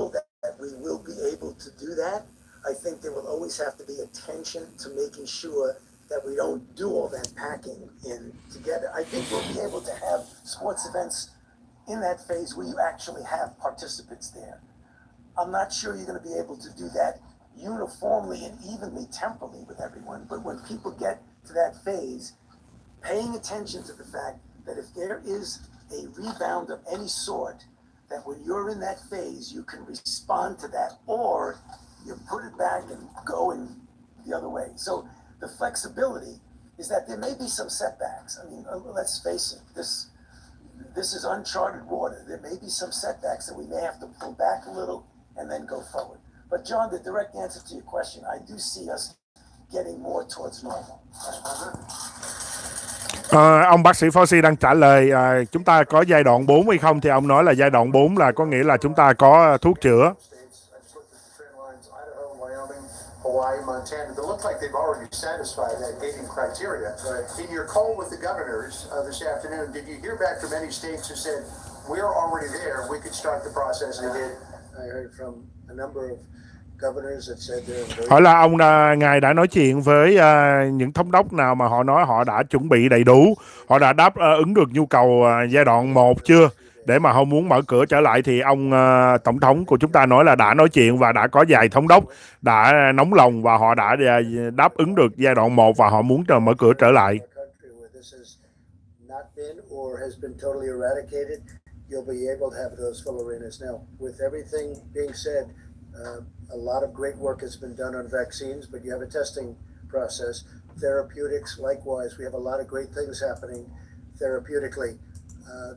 that we will be able to do that. I think there will always have to be attention to making sure that we don't do all that packing in together. I think we'll be able to have sports events in that phase where you actually have participants there. I'm not sure you're going to be able to do that uniformly and evenly temporally with everyone, but when people get to that phase, paying attention to the fact that if there is a rebound of any sort, that when you're in that phase, you can respond to that, or you put it back and go in the other way. So the flexibility is that there may be some setbacks. I mean, let's face it, this is uncharted water. There may be some setbacks that we may have to pull back a little and then go forward. But John, the direct answer to your question, I do see us getting more towards normal. Ông bác sĩ Fauci đang trả lời chúng ta có giai đoạn 4 hay không, thì ông nói là giai đoạn 4 là có nghĩa là chúng ta có thuốc chữa. Hawaii, Montana, they look like they've already satisfied that gating criteria. In your call with the governors this afternoon, did you hear back from any states who said, we're already there, we could start the process? And did? I heard from a number of governors that said they're Hỏi là ngài đã nói chuyện với những thống đốc nào mà họ nói họ đã chuẩn bị đầy đủ, họ đã đáp ứng được nhu cầu giai đoạn 1 chưa, để mà họ muốn mở cửa trở lại. Thì ông tổng thống của chúng ta nói là đã nói chuyện và đã có vài thống đốc đã nóng lòng và họ đã đáp ứng được giai đoạn 1 và họ muốn mở cửa trở lại. You'll be able to have those full arenas. Now, with everything being said, a lot of great work has been done on vaccines, but you have a testing process. Therapeutics, likewise, we have a lot of great things happening therapeutically.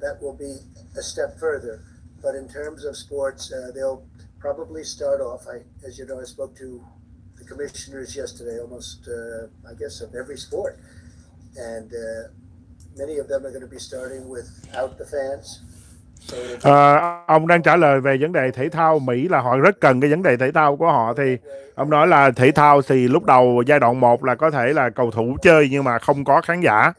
That will be a step further. But in terms of sports, they'll probably start off. As you know, I spoke to the commissioners yesterday, almost, I guess, of every sport. And many of them are going to be starting without the fans. Ông đang trả lời về vấn đề thể thao. Mỹ là họ rất cần cái vấn đề thể thao của họ. Thì ông nói là thể thao thì lúc đầu giai đoạn 1 là có thể là cầu thủ chơi nhưng mà không có khán giả.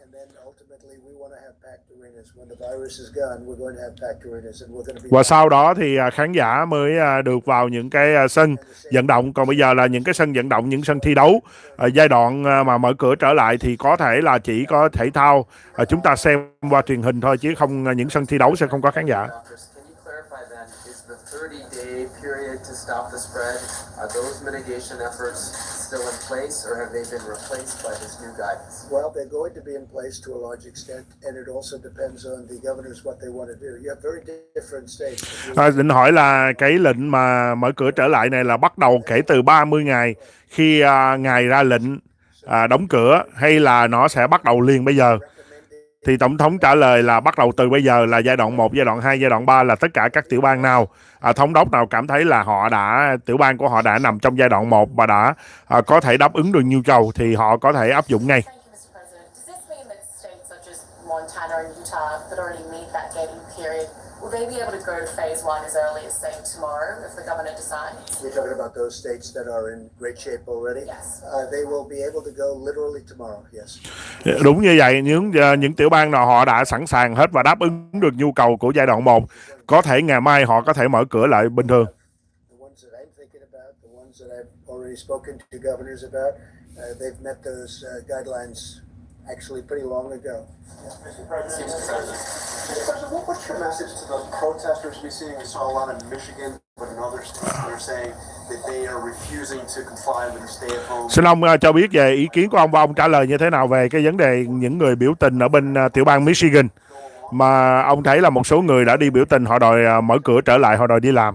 Và sau đó thì khán giả mới được vào những cái sân vận động. Còn bây giờ là những cái sân vận động, những sân thi đấu. Giai đoạn mà mở cửa trở lại thì có thể là chỉ có thể thao chúng ta xem qua truyền hình thôi, chứ không, những sân thi đấu sẽ không có khán giả. Still in place, or have they been replaced by this new guidance? Well, they're going to be in place to a large extent, and it also depends on the governors what they want to do. You have very different states. Định hỏi là cái lệnh mà mở cửa trở lại này là bắt đầu kể từ 30 ngày khi ngài ra lệnh đóng cửa, hay là nó sẽ bắt đầu liền bây giờ? Thì tổng thống trả lời là bắt đầu từ bây giờ, là giai đoạn 1, giai đoạn 2, giai đoạn 3 là tất cả các tiểu bang nào, thống đốc nào cảm thấy là tiểu bang của họ đã nằm trong giai đoạn 1 và đã có thể đáp ứng được nhu cầu thì họ có thể áp dụng ngay. Will they be able to go to phase 1 as early as, say, tomorrow if the governor decides? You're talking about those states that are in great shape already? Yes. They will be able to go literally tomorrow, yes. Đúng như vậy, những tiểu bang nào họ đã sẵn sàng hết và đáp ứng được nhu cầu của giai đoạn 1, có thể ngày mai họ có thể mở cửa lại bình thường. The ones that I'm thinking about, the ones that I've already spoken to governors about, they've met those guidelines actually pretty long ago. Mr. President, what's your message to the protesters we're seeing? We saw a lot in Michigan, but in other states they're saying that they are refusing to comply with the stay-at-home. Xin ông cho biết về ý kiến của ông và ông trả lời như thế nào về cái vấn đề những người biểu tình ở bên tiểu bang Michigan, mà ông thấy là một số người đã đi biểu tình, họ đòi mở cửa trở lại, họ đòi đi làm.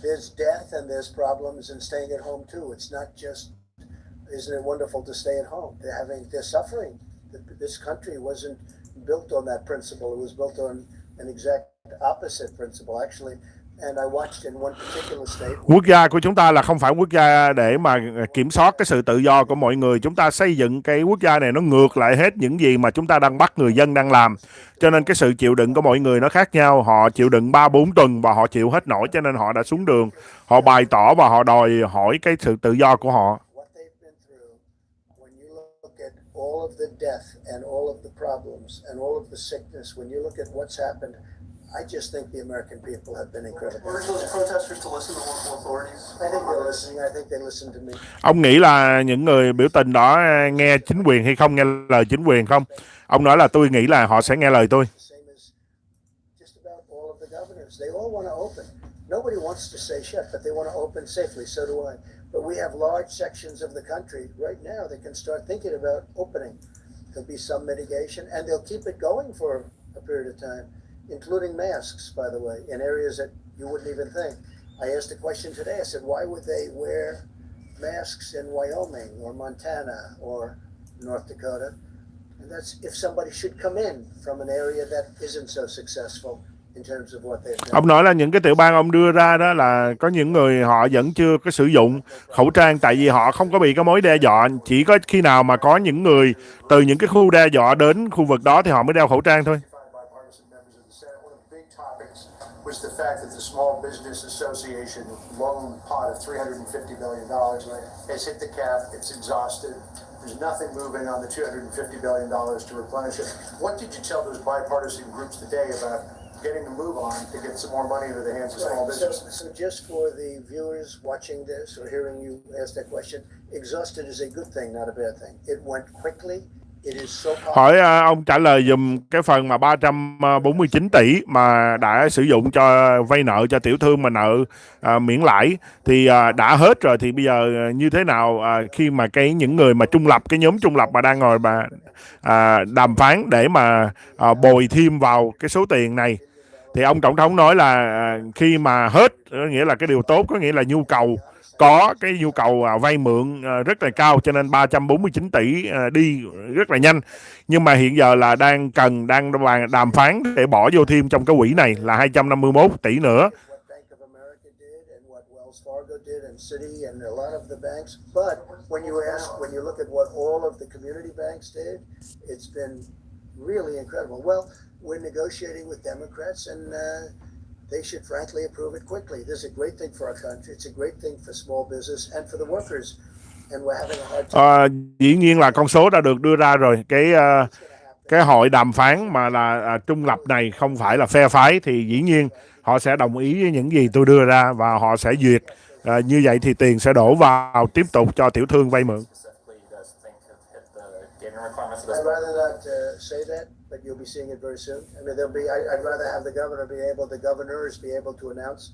There's death and there's problems in staying at home too. It's not just, isn't it wonderful to stay at home? They're suffering. This country wasn't built on that principle. It was built on an exact opposite principle, actually. And I watched in one particular state. Quốc gia của chúng ta là không phải quốc gia để mà kiểm soát cái sự tự do của mọi người. Chúng ta xây dựng cái quốc gia này nó ngược lại hết những gì mà chúng ta đang bắt người dân đang làm. Cho nên cái sự chịu đựng của mọi người nó khác nhau. Họ chịu đựng 3-4 tuần và họ chịu hết nổi, cho nên họ đã xuống đường. Họ bày tỏ và họ đòi hỏi cái sự tự do của họ. All of the death and all of the problems and all of the sickness, when you look at what's happened, I just think the American people have been incredible. Urge those protesters to listen to local authorities. I think they're listening. I think they listen to me. Ông nghĩ là những người biểu tình đó nghe chính quyền hay không, nghe lời chính quyền không? Ông nói là tôi nghĩ là họ sẽ nghe lời tôi. The same as just about all of the governors. They all want to open. Nobody wants to stay shut, but they want to open safely. So do I. But we have large sections of the country right now that can start thinking about opening. There'll be some mitigation, and they'll keep it going for a period of time, including masks, by the way, in areas that you wouldn't even think. I asked a question today. I said, why would they wear masks in Wyoming or Montana or North Dakota? And that's if somebody should come in from an area that isn't so successful in terms of what they've done. Ông nói là những cái tiểu bang ông đưa ra đó là có những người họ vẫn chưa có sử dụng khẩu trang tại vì họ không có bị cái mối đe dọa. Chỉ có khi nào mà có những người từ những cái khu đe dọa đến khu vực đó thì họ mới đeo khẩu trang thôi. Bipartisan members of the Senate, one of the big topics was the fact that the Small Business Association loan pot of $350 billion has hit the cap. It's exhausted. There's nothing moving on the $250 billion to replenish it. What did you tell those bipartisan groups today about getting a move on to get some more money into the hands of small businesses? So just for the viewers watching this or hearing you ask that question, exhausted is a good thing, not a bad thing. It went quickly. It is so powerful. Hỏi ông trả lời dùm cái phần mà 349 tỷ mà đã sử dụng cho vay nợ cho tiểu thương mà nợ miễn lãi thì đã hết rồi, thì bây giờ như thế nào khi mà những người mà trung lập, cái nhóm trung lập mà đang ngồi mà đàm phán để mà bồi thêm vào cái số tiền này, thì ông tổng thống nói là khi mà hết, nghĩa là cái điều tốt, có nghĩa là có cái nhu cầu vay mượn rất là cao, cho nên 349 tỷ đi rất là nhanh. Nhưng mà hiện giờ là đang đàm phán để bỏ vô thêm trong cái quỹ này là 251 tỷ nữa. City and a lot of the banks, but when you look at what all of the community banks did, it's been really incredible. Well, we're negotiating with Democrats, and they should frankly approve it quickly. This is a great thing for our country. It's a great thing for small business and for the workers. And we're having a hard time. Dĩ nhiên là con số đã được đưa ra rồi. Cái hội đàm phán mà là trung lập này không phải là phe phái, thì dĩ nhiên họ sẽ đồng ý với những gì tôi đưa ra và họ sẽ duyệt. Như vậy thì tiền sẽ đổ vào tiếp tục cho tiểu thương vay mượn. I'd rather not say that, but you'll be seeing it very soon. I mean, I'd rather have the governors be able to announce,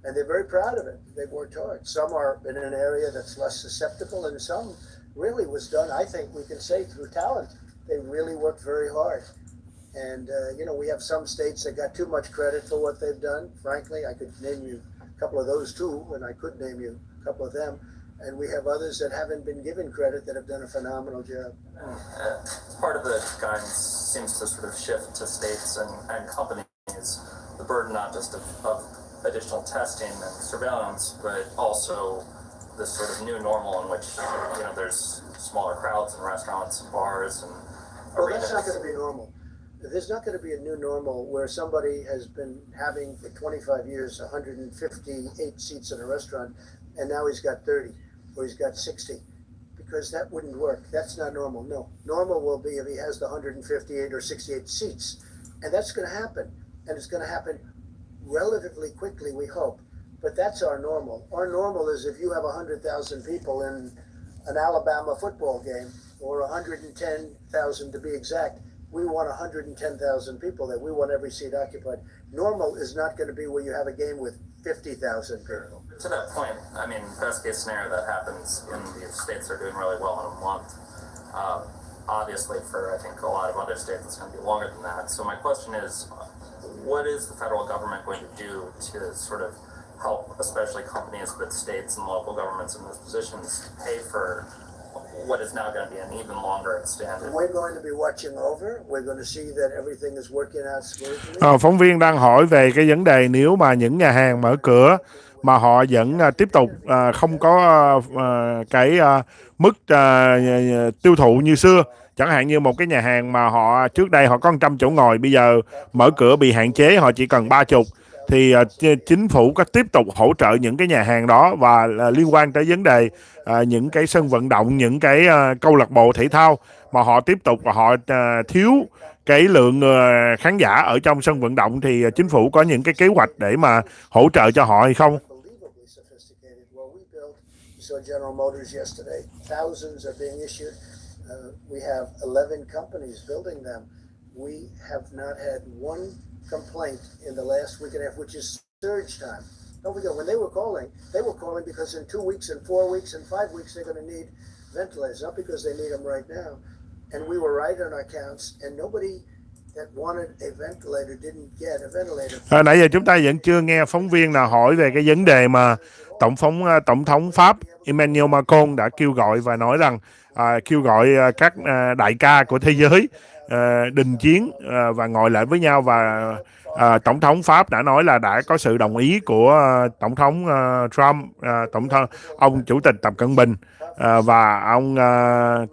and they're very proud of it. They've worked hard. Some are in an area that's less susceptible, and some really was done, I think we can say, through talent. They really worked very hard. And, we have some states that got too much credit for what they've done. Frankly, I could name you a couple of those too, and I could name you a couple of them. And we have others that haven't been given credit that have done a phenomenal job. Part of the guidance seems to sort of shift to states and companies the burden not just of additional testing and surveillance, but also this sort of new normal in which there's smaller crowds in restaurants and bars and arenas. Well, that's not going to be normal. There's not going to be a new normal where somebody has been having for 25 years 158 seats in a restaurant, and now he's got 30 or he's got 60, because that wouldn't work. That's not normal. No, normal will be if he has the 158 or 68 seats, and that's going to happen, and it's going to happen relatively quickly, we hope. But that's our normal. Our normal is if you have 100,000 people in an Alabama football game, or 110,000 to be exact. We want 110,000 people there. We want every seat occupied. Normal is not going to be where you have a game with 50,000 people. To that point, I mean, best case scenario that happens in the states are doing really well in a month. Obviously, for I think a lot of other states, it's going to be longer than that. So my question is, what is the federal government going to do to sort of help, especially companies, but states and local governments in those positions, pay for what is now going to be an even longer extended? We're going to be watching over. We're going to see that everything is working out smoothly. Phóng viên đang hỏi về cái vấn đề nếu mà những nhà hàng mở cửa mà họ vẫn tiếp tục không có cái mức tiêu thụ như xưa. Chẳng hạn như một cái nhà hàng mà họ trước đây họ có 100 chỗ ngồi, bây giờ mở cửa bị hạn chế, họ chỉ cần 30, thì chính phủ có tiếp tục hỗ trợ những cái nhà hàng đó, và liên quan tới vấn đề những cái sân vận động, những cái câu lạc bộ thể thao mà họ tiếp tục họ thiếu cái lượng khán giả ở trong sân vận động thì chính phủ có những cái kế hoạch để mà hỗ trợ cho họ hay không? Unbelievably sophisticated. Well, we built, you saw General Motors yesterday. Thousands are being issued. We have 11 companies building them. We have not had one complaint in the last week and a half, which is surge time. Don't forget, when they were calling because in 2 weeks and 4 weeks and 5 weeks they're going to need ventilators, not because they need them right now. And we were right on our counts, and nobody that wanted a ventilator didn't get a ventilator. Nãy giờ chúng ta vẫn chưa nghe phóng viên nào hỏi về cái vấn đề mà tổng thống Pháp Emmanuel Macron đã kêu gọi và nói rằng kêu gọi các đại ca của thế giới đình chiến và ngồi lại với nhau, và tổng thống Pháp đã nói là đã có sự đồng ý của tổng thống Trump, ông chủ tịch Tập Cận Bình và ông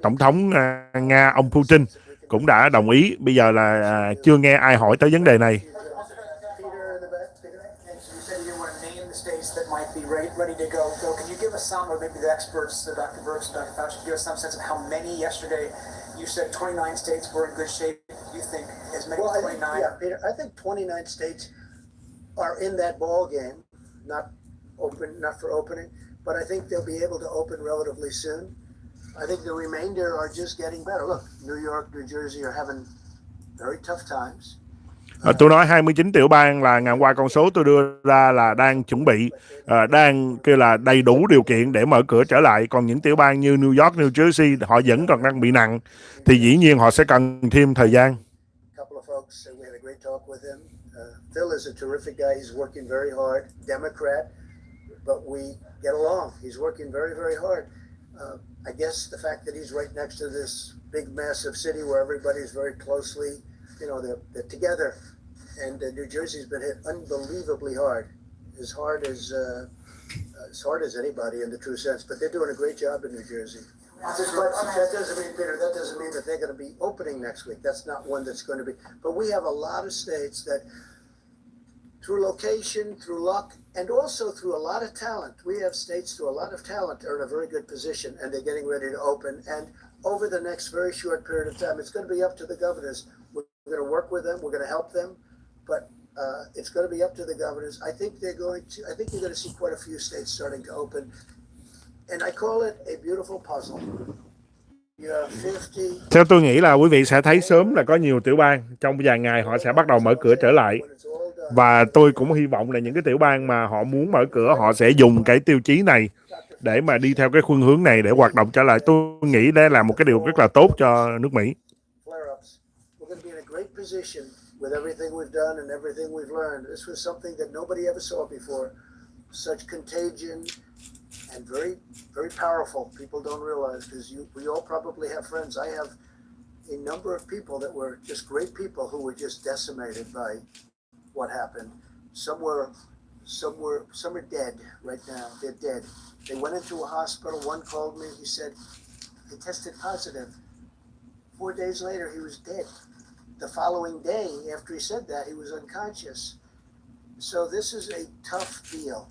tổng thống Nga ông Putin cũng đã đồng ý. Bây giờ là chưa nghe ai hỏi tới vấn đề này. That might be ready to go. So can you give us some, or maybe the experts, Dr. Birx and Dr. Fauci, give us some sense of how many yesterday? You said 29 states were in good shape. You think as many as 29? Yeah, Peter, I think 29 states are in that ball game, not for opening, but I think they'll be able to open relatively soon. I think the remainder are just getting better. Look, New York, New Jersey are having very tough times. Tôi nói 29 tiểu bang là ngày hôm qua con số tôi đưa ra là đang chuẩn bị, đang kêu là đầy đủ điều kiện để mở cửa trở lại. Còn những tiểu bang như New York, New Jersey họ vẫn còn đang bị nặng, thì dĩ nhiên họ sẽ cần thêm thời gian. Phil is a terrific guy. He's working very hard. Democrat, but we get along. He's working very, very hard. I guess the fact that he's right next to this big, massive city where everybody's very closely, they're together. And New Jersey's been hit unbelievably hard, as hard as anybody in the true sense. But they're doing a great job in New Jersey. But that doesn't mean, Peter, that they're going to be opening next week. That's not one that's going to be. But we have a lot of states that, through location, through luck, and also through a lot of talent, we have states through a lot of talent are in a very good position, and they're getting ready to open. And over the next very short period of time, it's going to be up to the governors. We're going to work with them. We're going to help them. But it's going to be up to the governors. I think you're going to see quite a few states starting to open. And I call it a beautiful puzzle. Theo tôi nghĩ là quý vị sẽ thấy sớm là có nhiều tiểu bang trong vài ngày họ sẽ bắt đầu mở cửa trở lại. Và tôi cũng hy vọng là những cái tiểu bang mà họ muốn mở cửa họ sẽ dùng cái tiêu chí này để mà đi theo cái khuynh hướng này để hoạt động trở lại. Tôi nghĩ đây là một cái điều rất là tốt cho nước Mỹ. With everything we've done and everything we've learned, this was something that nobody ever saw before. Such contagion and very, very powerful. People don't realize, because we all probably have friends. I have a number of people that were just great people who were just decimated by what happened. Some are dead right now. They're dead. They went into a hospital. One called me. He said he tested positive. 4 days later, he was dead. The following day, after he said that, he was unconscious. So this is a tough deal.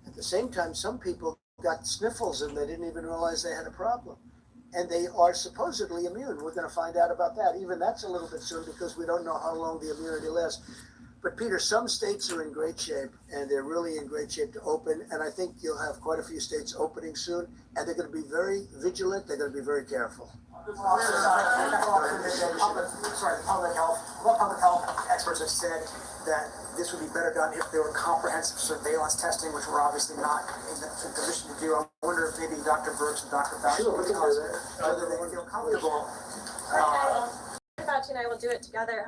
At the same time, some people got sniffles and they didn't even realize they had a problem. And they are supposedly immune. We're going to find out about that. Even that's a little bit soon because we don't know how long the immunity lasts. But Peter, some states are in great shape, and they're really in great shape to open. And I think you'll have quite a few states opening soon, and they're going to be very vigilant. They're going to be very careful. Public health experts have said that this would be better done if there were comprehensive surveillance testing, which we're obviously not in the position to do. I wonder if maybe Dr. Birx and Dr. Fauci whether they feel comfortable. Fauci and I will do it together.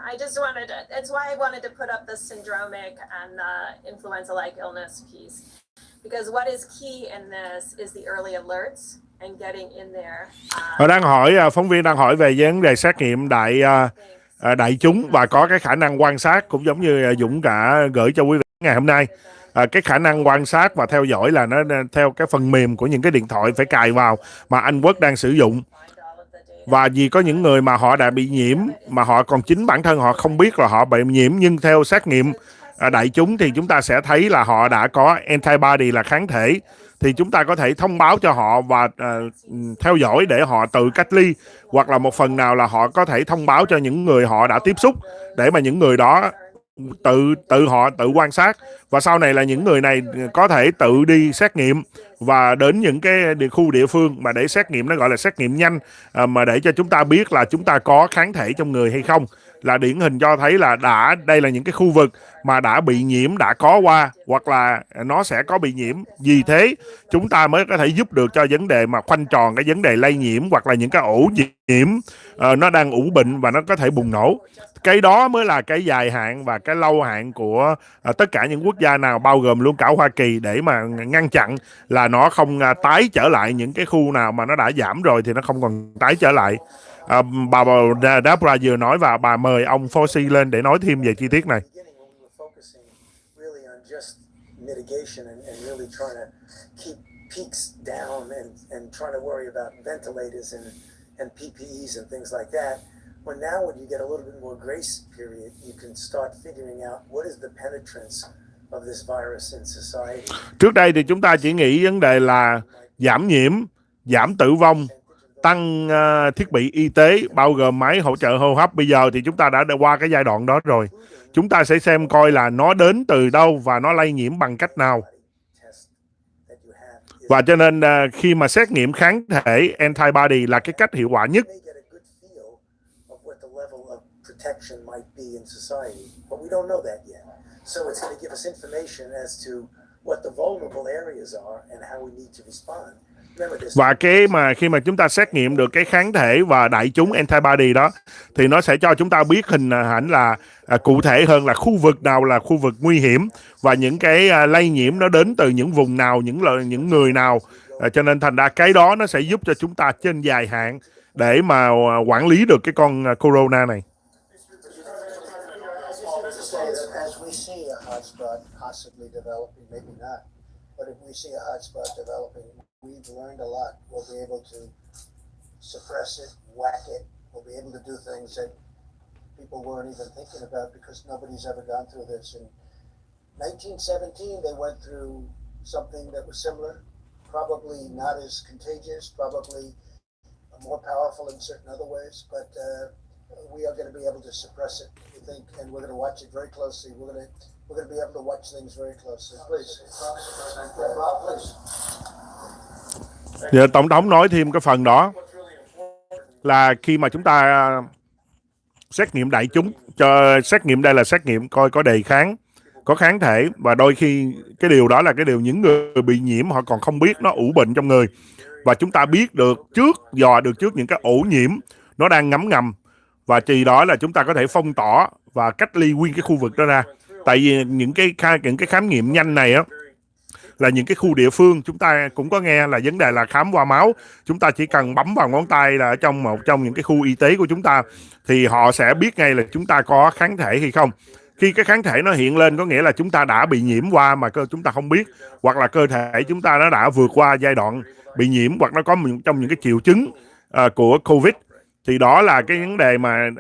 It's why I wanted to put up the syndromic and the influenza-like illness piece. Because what is key in this is the early alerts and getting in there. Họ đang hỏi, phóng viên đang hỏi về vấn đề xét nghiệm đại chúng và có cái khả năng quan sát, cũng giống như Dũng đã gửi cho quý vị ngày hôm nay. Cái khả năng quan sát và theo dõi là nó theo cái phần mềm của những cái điện thoại phải cài vào mà Anh Quốc đang sử dụng. Và vì có những người mà họ đã bị nhiễm mà họ còn chính bản thân họ không biết là họ bị nhiễm, nhưng theo xét nghiệm đại chúng thì chúng ta sẽ thấy là họ đã có antibody là kháng thể, thì chúng ta có thể thông báo cho họ và theo dõi để họ tự cách ly, hoặc là một phần nào là họ có thể thông báo cho những người họ đã tiếp xúc để mà những người đó họ tự quan sát, và sau này là những người này có thể tự đi xét nghiệm và đến những cái khu địa phương mà để xét nghiệm, nó gọi là xét nghiệm nhanh, mà để cho chúng ta biết là chúng ta có kháng thể trong người hay không, là điển hình cho thấy là đây là những cái khu vực mà đã bị nhiễm, đã có qua hoặc là nó sẽ có bị nhiễm. Vì thế chúng ta mới có thể giúp được cho vấn đề mà khoanh tròn cái vấn đề lây nhiễm, hoặc là những cái ổ nhiễm nó đang ủ bệnh và nó có thể bùng nổ. Cái đó mới là cái dài hạn và cái lâu hạn của tất cả những quốc gia nào, bao gồm luôn cả Hoa Kỳ, để mà ngăn chặn là nó không tái trở lại. Những cái khu nào mà nó đã giảm rồi thì nó không còn tái trở lại. Bà Deborah vừa nói, và bà mời ông Fauci lên để nói thêm về chi tiết này. Mitigation and really trying to keep peaks down and trying to worry about ventilators and PPEs and things like that. Well, now when you get a little bit more grace period, you can start figuring out what is the penetrance of this virus in society. Trước đây thì chúng ta chỉ nghĩ vấn đề là giảm nhiễm, giảm tử vong, tăng thiết bị y tế, bao gồm máy hỗ trợ hô hấp. Bây giờ thì chúng ta đã qua cái giai đoạn đó rồi. Chúng ta sẽ xem coi là nó đến từ đâu và nó lây nhiễm bằng cách nào. Và cho nên khi mà xét nghiệm kháng thể antibody là cái cách hiệu quả nhất. Và khi mà chúng ta xét nghiệm được cái kháng thể và đại chúng antibody đó, thì nó sẽ cho chúng ta biết hình ảnh là cụ thể hơn là khu vực nào là khu vực nguy hiểm, và những cái lây nhiễm nó đến từ những vùng nào, những người nào. Cho nên thành ra cái đó nó sẽ giúp cho chúng ta trên dài hạn để mà quản lý được cái con corona này. But if we see a hotspot developing, we've learned a lot. We'll be able to suppress it, whack it. We'll be able to do things that people weren't even thinking about because nobody's ever gone through this. In 1917, they went through something that was similar, probably not as contagious, probably more powerful in certain other ways, but we are going to be able to suppress it, we think, and we're going to watch it very closely. We're going to be able to watch things very closely. Please. Rob, please. Giờ Tổng thống nói thêm cái phần đó là khi mà chúng ta xét nghiệm đại chúng, xét nghiệm đây là xét nghiệm coi có đề kháng, có kháng thể, và đôi khi cái điều đó là cái điều những người bị nhiễm họ còn không biết nó ủ bệnh trong người, và chúng ta biết được dò được trước những cái ổ nhiễm nó đang ngấm ngầm, và từ đó là chúng ta có thể phong tỏa và cách ly nguyên cái khu vực đó ra. Tại vì những cái khám nghiệm nhanh này á là những cái khu địa phương, chúng ta cũng có nghe là vấn đề là khám qua máu, chúng ta chỉ cần bấm vào ngón tay là ở một trong những cái khu y tế của chúng ta, thì họ sẽ biết ngay là chúng ta có kháng thể hay không. Khi cái kháng thể nó hiện lên có nghĩa là chúng ta đã bị nhiễm qua mà chúng ta không biết, hoặc là cơ thể chúng ta nó đã vượt qua giai đoạn bị nhiễm, hoặc nó có trong những cái triệu chứng của COVID. Thì đó là cái vấn đề mà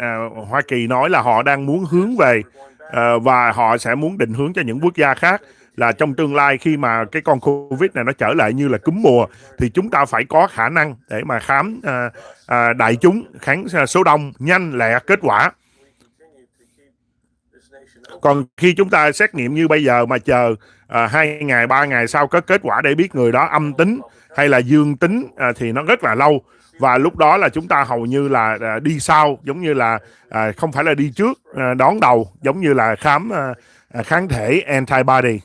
Hoa Kỳ nói là họ đang muốn hướng về, và họ sẽ muốn định hướng cho những quốc gia khác là trong tương lai khi mà cái con COVID này nó trở lại như là cúm mùa, thì chúng ta phải có khả năng để mà khám đại chúng, kháng số đông, nhanh, lẹ, kết quả. Còn khi chúng ta xét nghiệm như bây giờ mà chờ 2 ngày, 3 ngày sau có kết quả để biết người đó âm tính hay là dương tính thì nó rất là lâu. Và lúc đó là chúng ta hầu như là đi sau, giống như là không phải là đi trước, đón đầu, giống như là khám kháng thể antibody.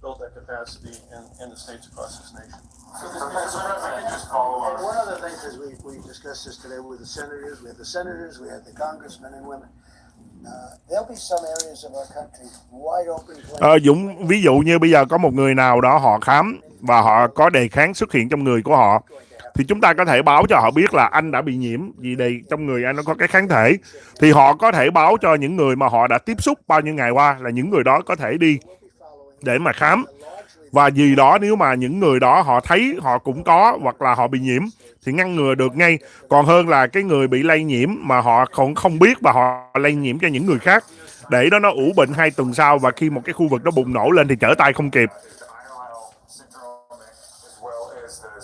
Build that capacity in the states across this nation. And one other thing, because we discussed this today with the senators, we had the congressmen and women. There'll be some areas of our country wide open. Ví dụ như bây giờ có một người nào đó họ khám và họ có đề kháng xuất hiện trong người của họ, thì chúng ta có thể báo cho họ biết là anh đã bị nhiễm vì trong người anh nó có cái kháng thể, thì họ có thể báo cho những người mà họ đã tiếp xúc bao nhiêu ngày qua, là những người đó có thể đi để mà khám. Và vì đó nếu mà những người đó họ thấy họ cũng có hoặc là họ bị nhiễm, thì ngăn ngừa được ngay, còn hơn là cái người bị lây nhiễm mà họ còn không biết và họ lây nhiễm cho những người khác, để nó ủ bệnh 2 tuần sau, và khi một cái khu vực đó bùng nổ lên thì trở tay không kịp.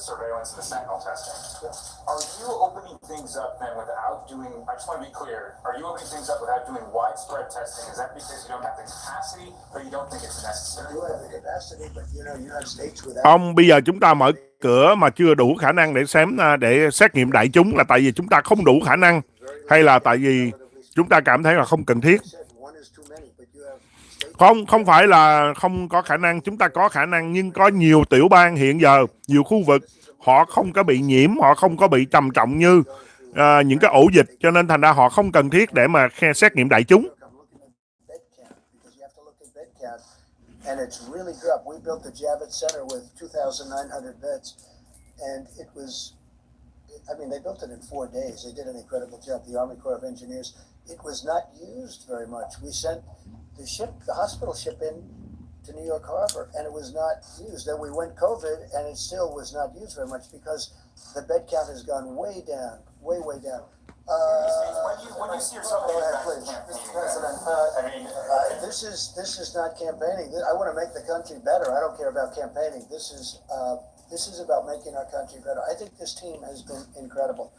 Surveillance and the sentinel testing. Are you opening things up then without doing, I just want to be clear, are you opening things up without doing widespread testing? Is that because you don't have the capacity or you don't think it's necessary? You have the capacity, but you have states without. Không, bây giờ chúng ta mở cửa mà chưa đủ khả năng để xét nghiệm đại chúng là tại vì chúng ta không đủ khả năng, hay là tại vì chúng ta cảm thấy là không cần thiết? Không phải là không có khả năng, chúng ta có khả năng, nhưng có nhiều tiểu bang hiện giờ, nhiều khu vực họ không có bị nhiễm, họ không có bị trầm trọng như những cái ổ dịch, cho nên thành ra họ không cần thiết để mà xét nghiệm đại chúng. And it's really good. We built the Javits Center with 2,900 beds, and it was, I mean, they built it in 4 days. They did an incredible job, the Army Corps of Engineers. It was not used very much. We sent the hospital ship in to New York Harbor, and it was not used. Then we went COVID, and it still was not used very much because the bed count has gone way down, way down. When you see yourself Go ahead, please. Mr. President, I mean, This is not campaigning. I want to make the country better. I don't care about campaigning. This is about making our country better. I think this team has been incredible.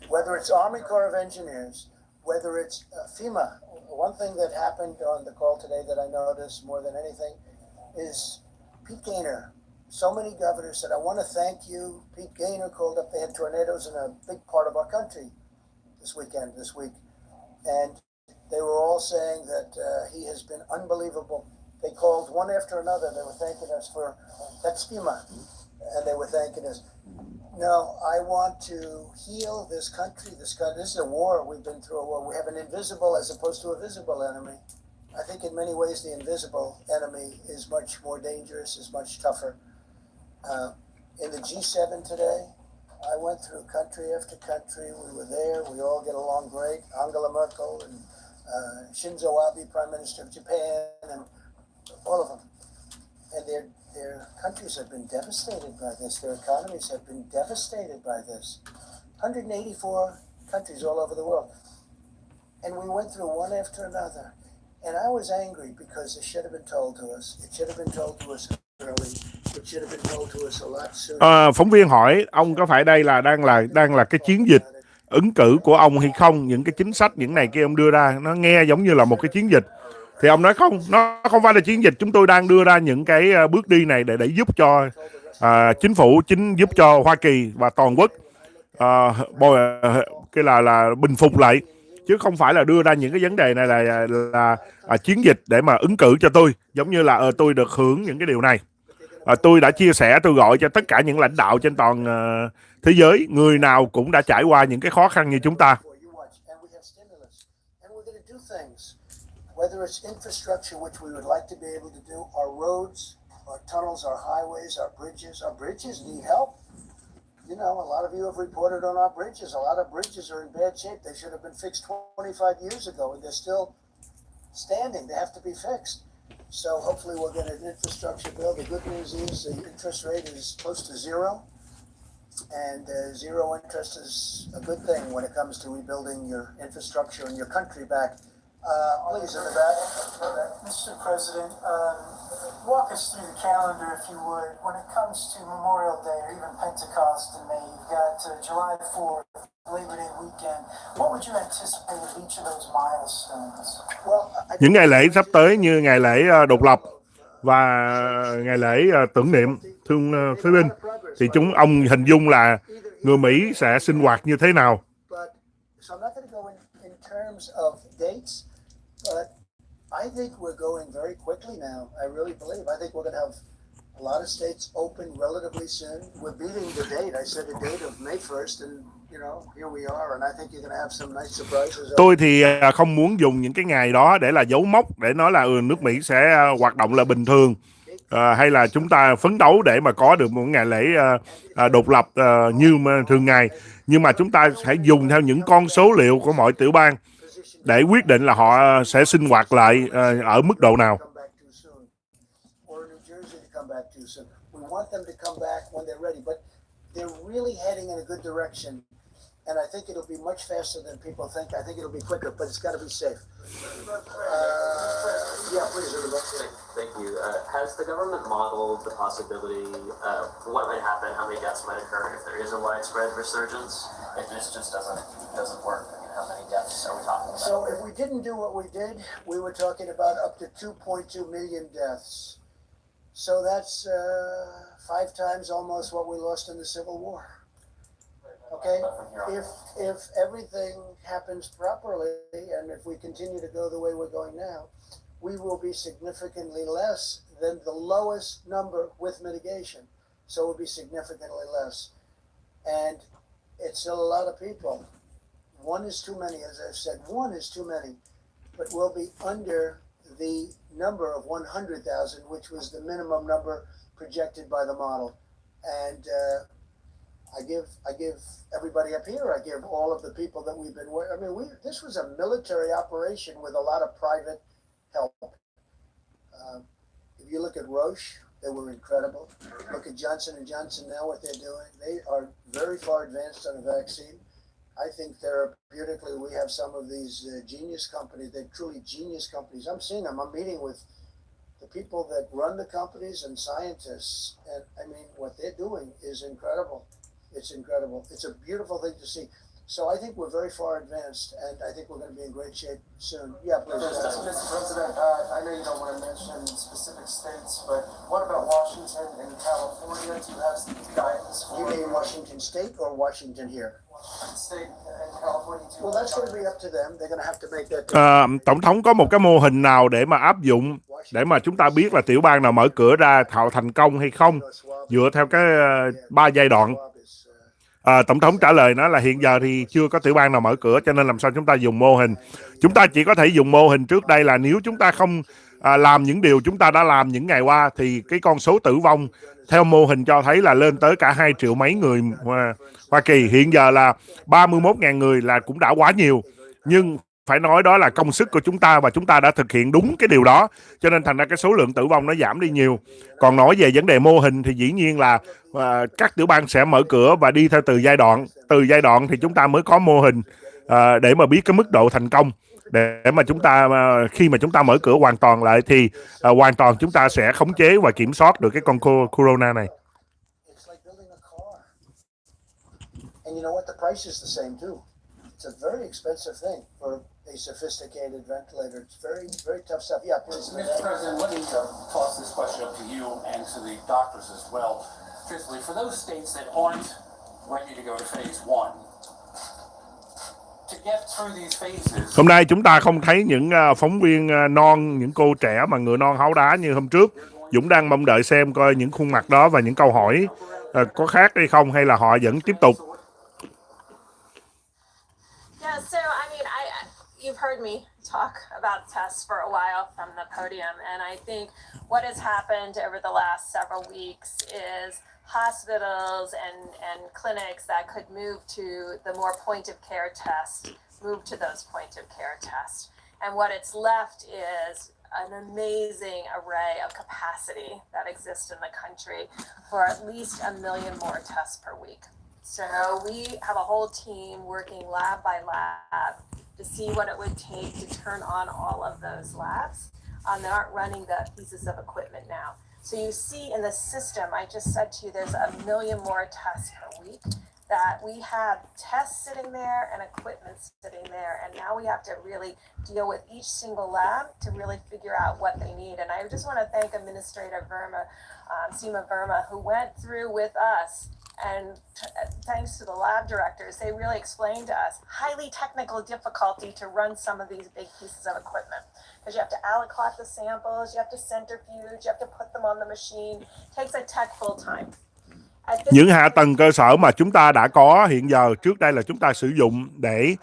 Whether it's Army Corps of Engineers, whether it's FEMA. One thing that happened on the call today that I noticed more than anything is Pete Gaynor. So many governors said, I want to thank you. Pete Gaynor called up. They had tornadoes in a big part of our country this week. And they were all saying that he has been unbelievable. They called one after another. They were thanking us for, that's FEMA. And they were thanking us. No, I want to heal this country. This is a war. We've been through a war. We have an invisible as opposed to a visible enemy. I think in many ways the invisible enemy is much more dangerous, is much tougher. In the G7 today, I went through country after country. We were there. We all get along great. Angela Merkel and Shinzo Abe, Prime Minister of Japan, and all of them. And their countries have been devastated by this. Their economies have been devastated by this. 184 countries all over the world. And we went through one after another. And I was angry because it should have been told to us. It should have been told to us early. It should have been told to us a lot sooner. Phóng viên hỏi ông có phải đây là đang là cái chiến dịch ứng cử của ông hay không? Những cái chính sách những này kia ông đưa ra nó nghe giống như là một cái chiến dịch. Thì ông nói không, nó không phải là chiến dịch. Chúng tôi đang đưa ra những cái bước đi này để giúp cho chính phủ, giúp cho Hoa Kỳ và toàn quốc cái là bình phục lại, chứ không phải là đưa ra những cái vấn đề này là chiến dịch để mà ứng cử cho tôi, giống như là tôi được hưởng những cái điều này. Tôi đã chia sẻ, tôi gọi cho tất cả những lãnh đạo trên toàn thế giới, người nào cũng đã trải qua những cái khó khăn như chúng ta. Whether it's infrastructure, which we would like to be able to do, our roads, our tunnels, our highways, our bridges need help. You know, a lot of you have reported on our bridges. A lot of bridges are in bad shape. They should have been fixed 25 years ago, and they're still standing. They have to be fixed. So hopefully we'll get an infrastructure bill. The good news is the interest rate is close to zero, and zero interest is a good thing when it comes to rebuilding your infrastructure and your country back. Please, in the back. Mr. President, walk us through the calendar, if you would. When it comes to Memorial Day or even Pentecost in May, you've got July 4th, Labor Day weekend. What would you anticipate of each of those milestones? Những ngày lễ sắp tới như ngày lễ độc lập và ngày lễ tưởng niệm thương phế binh, thì ông hình dung là người Mỹ sẽ sinh hoạt như thế nào? But I think we're going very quickly now. I really believe. I think we're going to have a lot of states open relatively soon. We're beating the date. I said the date of May 1st, and you know, here we are. And I think you're going to have some nice surprises. Tôi thì không muốn dùng những cái ngày đó để là dấu mốc, để nói là nước Mỹ sẽ hoạt động là bình thường, hay là chúng ta phấn đấu để mà có được một ngày lễ độc lập như thường ngày. Nhưng mà chúng ta phải dùng theo những con số liệu của mọi tiểu bang để quyết định là họ sẽ sinh hoạt lại ở mức độ nào. they're really heading in a good direction. And I think it'll be much faster than people think. I think it'll be quicker, but it's got to be safe. Yeah, please, everybody. Thank you. Has the government modeled the possibility of what might happen, how many deaths might occur if there is a widespread resurgence? If this just doesn't work, I mean, how many deaths are we talking about? So if we didn't do what we did, we were talking about up to 2.2 million deaths. So that's 5 times almost what we lost in the Civil War. Okay, if everything happens properly, and if we continue to go the way we're going now, we will be significantly less than the lowest number with mitigation. So it will be significantly less. And it's still a lot of people. One is too many, as I've said, one is too many, but we'll be under the number of 100,000, which was the minimum number projected by the model. And I give everybody up here, I give all of the people that we've been working. I mean, this was a military operation with a lot of private help. If you look at Roche, they were incredible. Look at Johnson & Johnson now, what they're doing. They are very far advanced on a vaccine. I think therapeutically we have some of these genius companies. They're truly genius companies. I'm seeing them. I'm meeting with the people that run the companies and scientists. And I mean, what they're doing is incredible. It's incredible. It's a beautiful thing to see. So I think we're very far advanced, and I think we're going to be in great shape soon. Yeah, please. Mr. President, I know you don't want to mention specific states, but what about Washington and California? Do you have some guidance for? You mean Washington State or Washington here? Washington State and California too. Well, that's going to be up to them. They're going to have to make that. Tổng thống có một cái mô hình nào để mà áp dụng để mà chúng ta biết là tiểu bang nào mở cửa ra thạo thành công hay không dựa theo cái 3 giai đoạn. Tổng thống trả lời nó là hiện giờ thì chưa có tiểu bang nào mở cửa, cho nên làm sao chúng ta dùng mô hình. Chúng ta chỉ có thể dùng mô hình trước đây là nếu chúng ta không làm những điều chúng ta đã làm những ngày qua thì cái con số tử vong theo mô hình cho thấy là lên tới cả 2 triệu mấy người Hoa Kỳ. Hiện giờ là 31.000 người là cũng đã quá nhiều. Nhưng phải nói đó là công sức của chúng ta và chúng ta đã thực hiện đúng cái điều đó. Cho nên thành ra cái số lượng tử vong nó giảm đi nhiều. Còn nói về vấn đề mô hình thì dĩ nhiên là các tiểu bang sẽ mở cửa và đi theo từng giai đoạn. Từ giai đoạn thì chúng ta mới có mô hình để mà biết cái mức độ thành công. Để mà chúng ta khi mà chúng ta mở cửa hoàn toàn lại thì hoàn toàn chúng ta sẽ khống chế và kiểm soát được cái con corona này. And you know what? The price is the same too. It's a very expensive thing for a sophisticated ventilator. It's very, very tough stuff. Yeah, please. Mr. President, let me toss this question up to you and to the doctors as well. Truthfully, for those states that aren't ready to go to phase 1, to get through these phases. Hôm nay chúng ta không thấy những phóng viên non, những cô trẻ mà ngựa non háu đá như hôm trước. Dũng đang mong đợi xem coi những khuôn mặt đó và những câu hỏi có khác hay không, hay là họ vẫn tiếp tục. Yeah, so I mean, you've heard me talk about tests for a while from the podium, and I think what has happened over the last several weeks is hospitals and clinics that could move to the more point of care test, move to those point of care tests. And what it's left is an amazing array of capacity that exists in the country for at least 1 million more tests per week. So we have a whole team working lab by lab to see what it would take to turn on all of those labs. They aren't running the pieces of equipment now. So you see in the system, I just said to you, there's 1 million more tests per week, that we have tests sitting there and equipment sitting there. And now we have to really deal with each single lab to really figure out what they need. And I just want to thank Administrator Verma, Seema Verma, who went through with us. And thanks to the lab directors, they really explained to us highly technical difficulty to run some of these big pieces of equipment. Because you have to aliquot the samples, you have to centrifuge, you have to put them on the machine. It takes a tech full time. Những hạ tầng cơ sở mà chúng ta đã có hiện giờ, trước đây là chúng ta sử dụng để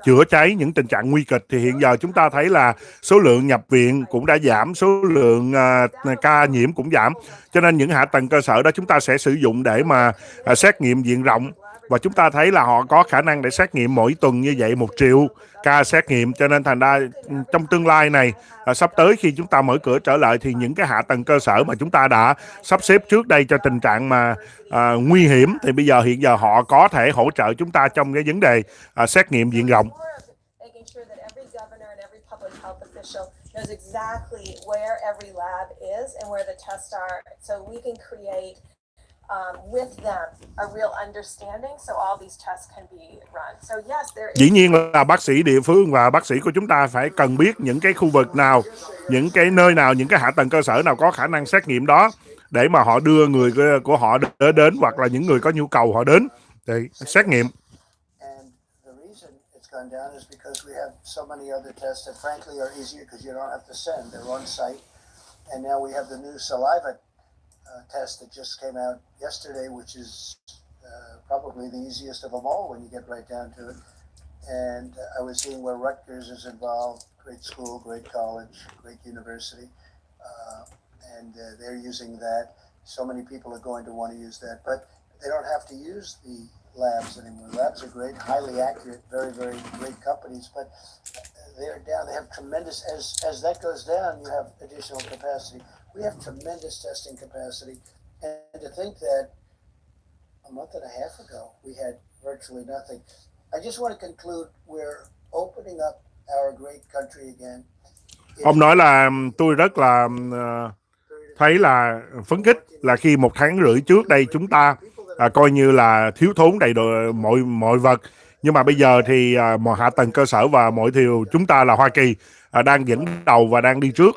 chữa cháy những tình trạng nguy kịch, thì hiện giờ chúng ta thấy là số lượng nhập viện cũng đã giảm, số lượng ca nhiễm cũng giảm. Cho nên những hạ tầng cơ sở đó chúng ta sẽ sử dụng để mà xét nghiệm diện rộng. Và chúng ta thấy là họ có khả năng để xét nghiệm mỗi tuần như vậy 1 triệu ca xét nghiệm, cho nên thành ra trong tương lai này, sắp tới khi chúng ta mở cửa trở lại thì những cái hạ tầng cơ sở mà chúng ta đã sắp xếp trước đây cho tình trạng mà nguy hiểm thì bây giờ hiện giờ họ có thể hỗ trợ chúng ta trong cái vấn đề xét nghiệm diện rộng. Knows exactly where every lab is and where the tests are, so we can create with them a real understanding, so all these tests can be run. So yes, there is. Dĩ nhiên là bác sĩ địa phương và bác sĩ của chúng ta phải cần biết những cái khu vực nào, những cái nơi nào, những cái hạ tầng cơ sở nào có khả năng xét nghiệm đó để mà họ đưa người của họ đến hoặc là những người có nhu cầu họ đến để xét nghiệm. Gone down is because we have so many other tests that frankly are easier because you don't have to send, they're on site. And now we have the new saliva test that just came out yesterday, which is probably the easiest of them all when you get right down to it. And I was seeing where Rutgers is involved, great school, great college, great university, and they're using that. So many people are going to want to use that, but they don't have to use the labs anymore. Labs are great, highly accurate, very, very great companies, but they're down. They have tremendous, as that goes down, you have additional capacity. We have tremendous testing capacity. And to think that a month and a half ago, we had virtually nothing. I just want to conclude, we're opening up our great country again. Ông nói là tôi rất là thấy là phấn khích là khi 1 tháng rưỡi trước đây chúng ta coi như là thiếu thốn đầy đủ mọi vật, nhưng mà bây giờ thì mọi hạ tầng cơ sở và mọi điều chúng ta là Hoa Kỳ đang dẫn đầu và đang đi trước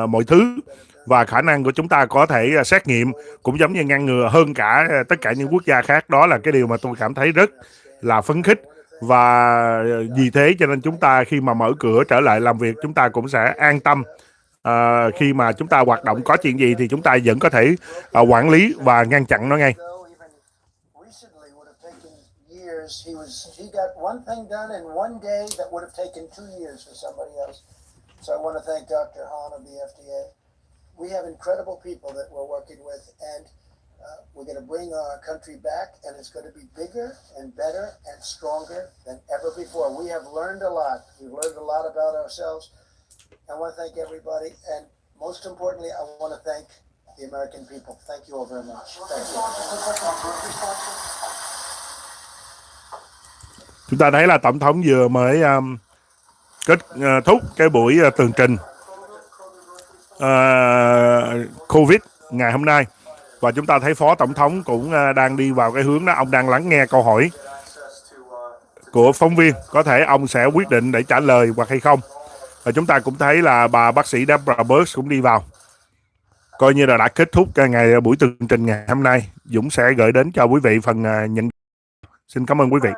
mọi thứ, và khả năng của chúng ta có thể xét nghiệm cũng giống như ngăn ngừa hơn cả tất cả những quốc gia khác. Đó là cái điều mà tôi cảm thấy rất là phấn khích, và vì thế cho nên chúng ta khi mà mở cửa trở lại làm việc chúng ta cũng sẽ an tâm. Khi mà chúng ta hoạt động có chuyện gì thì chúng ta vẫn có thể quản lý và ngăn chặn nó ngay. He got one thing done in one day that would have taken 2 years for somebody else. So I want to thank Dr. Hahn of the FDA. We have incredible people that we're working with, and we're going to bring our country back, and it's going to be bigger and better and stronger than ever before. We have learned a lot. We've learned a lot about ourselves. I want to thank everybody, and most importantly, I want to thank the American people. Thank you all very much. Thank you. Chúng ta thấy là Tổng thống vừa mới kết thúc cái buổi tường trình COVID ngày hôm nay, và chúng ta thấy Phó Tổng thống cũng đang đi vào cái hướng đó. Ông đang lắng nghe câu hỏi của phóng viên, có thể ông sẽ quyết định để trả lời hoặc hay không. Và chúng ta cũng thấy là bà bác sĩ Deborah Birx cũng đi vào, coi như là đã kết thúc ngày buổi tường trình ngày hôm nay. Dũng sẽ gửi đến cho quý vị phần nhận. Xin cảm ơn quý vị.